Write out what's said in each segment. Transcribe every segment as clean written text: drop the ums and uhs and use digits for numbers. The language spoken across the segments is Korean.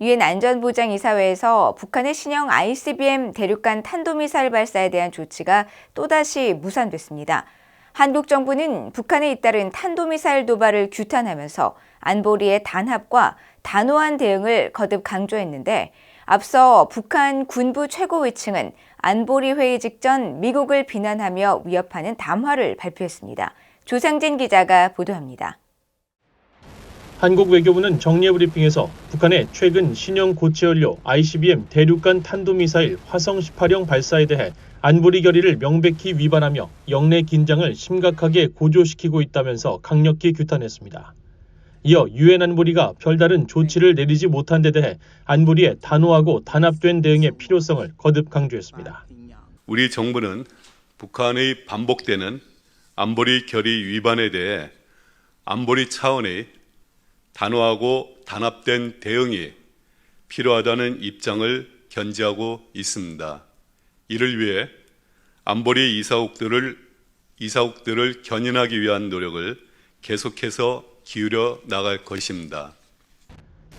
유엔 안전보장이사회에서 북한의 신형 ICBM 대륙간 탄도미사일 발사에 대한 조치가 또다시 무산됐습니다. 한국 정부는 북한에 잇따른 탄도미사일 도발을 규탄하면서 안보리의 단합과 단호한 대응을 거듭 강조했는데, 앞서 북한 군부 최고위층은 안보리 회의 직전 미국을 비난하며 위협하는 담화를 발표했습니다. 조상진 기자가 보도합니다. 한국 외교부는 정례 브리핑에서 북한의 최근 신형 고체연료 ICBM 대륙간 탄도미사일 화성 18형 발사에 대해 안보리 결의를 명백히 위반하며 영내 긴장을 심각하게 고조시키고 있다면서 강력히 규탄했습니다. 이어 유엔 안보리가 별다른 조치를 내리지 못한 데 대해 안보리의 단호하고 단합된 대응의 필요성을 거듭 강조했습니다. 우리 정부는 북한의 반복되는 안보리 결의 위반에 대해 안보리 차원의 단호하고 단합된 대응이 필요하다는 입장을 견지하고 있습니다. 이를 위해 안보리 이사국들을 견인하기 위한 노력을 계속해서 기울여 나갈 것입니다.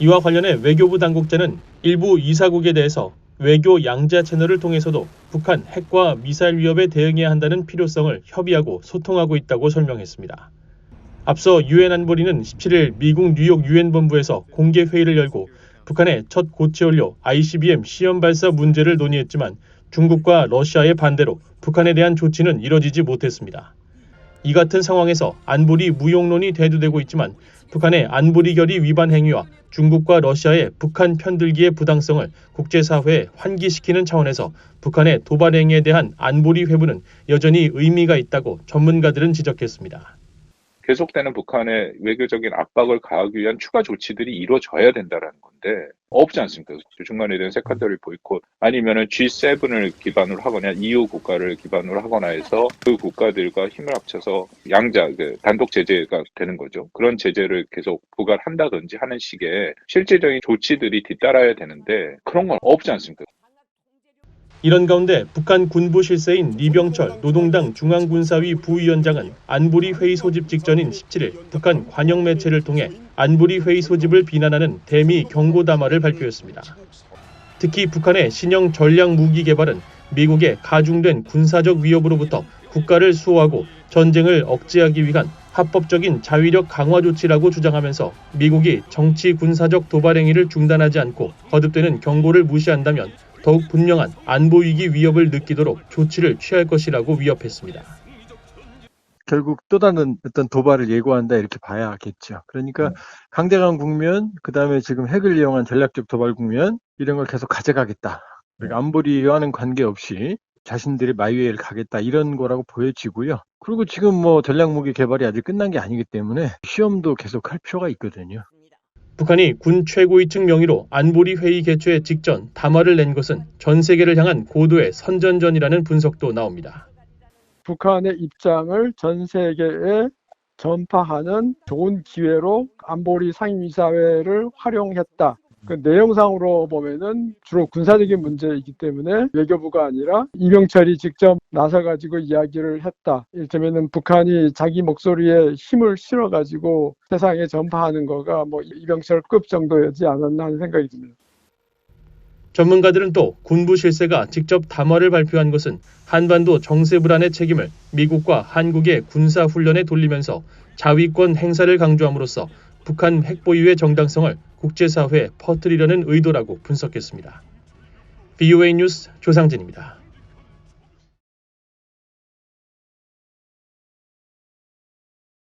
이와 관련해 외교부 당국자는 일부 이사국에 대해서 외교 양자 채널을 통해서도 북한 핵과 미사일 위협에 대응해야 한다는 필요성을 협의하고 소통하고 있다고 설명했습니다. 앞서 유엔 안보리는 17일 미국 뉴욕 유엔 본부에서 공개 회의를 열고 북한의 첫 고체연료 ICBM 시험 발사 문제를 논의했지만 중국과 러시아의 반대로 북한에 대한 조치는 이뤄지지 못했습니다. 이 같은 상황에서 안보리 무용론이 대두되고 있지만 북한의 안보리 결의 위반 행위와 중국과 러시아의 북한 편들기의 부당성을 국제사회에 환기시키는 차원에서 북한의 도발 행위에 대한 안보리 회부는 여전히 의미가 있다고 전문가들은 지적했습니다. 계속되는 북한의 외교적인 압박을 가하기 위한 추가 조치들이 이루어져야 된다는 건데 없지 않습니까? 중간에 대한 세컨더리 보이콧 아니면은 G7을 기반으로 하거나 EU 국가를 기반으로 하거나 해서 그 국가들과 힘을 합쳐서 양자 단독 제재가 되는 거죠. 그런 제재를 계속 부과한다든지 하는 식의 실질적인 조치들이 뒤따라야 되는데 그런 건 없지 않습니까? 이런 가운데 북한 군부 실세인 리병철 노동당 중앙군사위 부위원장은 안보리 회의 소집 직전인 17일 북한 관영 매체를 통해 안보리 회의 소집을 비난하는 대미 경고 담화를 발표했습니다. 특히 북한의 신형 전략 무기 개발은 미국의 가중된 군사적 위협으로부터 국가를 수호하고 전쟁을 억제하기 위한 합법적인 자위력 강화 조치라고 주장하면서 미국이 정치 군사적 도발 행위를 중단하지 않고 거듭되는 경고를 무시한다면 더욱 분명한 안보위기 위협을 느끼도록 조치를 취할 것이라고 위협했습니다. 결국 또 다른 어떤 도발을 예고한다 이렇게 봐야겠죠. 그러니까 강대강 국면, 그다음에 지금 핵을 이용한 전략적 도발 국면 이런 걸 계속 가져가겠다. 그러니까 안보리와는 관계없이 자신들이 마이웨이를 가겠다 이런 거라고 보여지고요. 그리고 지금 뭐 전략무기 개발이 아직 끝난 게 아니기 때문에 시험도 계속 할 필요가 있거든요. 북한이 군 최고위층 명의로 안보리 회의 개최 직전 담화를 낸 것은 전 세계를 향한 고도의 선전전이라는 분석도 나옵니다. 북한의 입장을 전 세계에 전파하는 좋은 기회로 안보리 상임이사회를 활용했다. 그 내용상으로 보면은 주로 군사적인 문제이기 때문에 외교부가 아니라 이병철이 직접 나서가지고 이야기를 했다. 이를테면은 북한이 자기 목소리에 힘을 실어가지고 세상에 전파하는 거가 뭐 이병철급 정도였지 않았나 하는 생각이 듭니다. 전문가들은 또 군부 실세가 직접 담화를 발표한 것은 한반도 정세 불안의 책임을 미국과 한국의 군사 훈련에 돌리면서 자위권 행사를 강조함으로써 북한 핵 보유의 정당성을 국제사회에 퍼뜨리려는 의도라고 분석했습니다. VOA 뉴스 조상진입니다.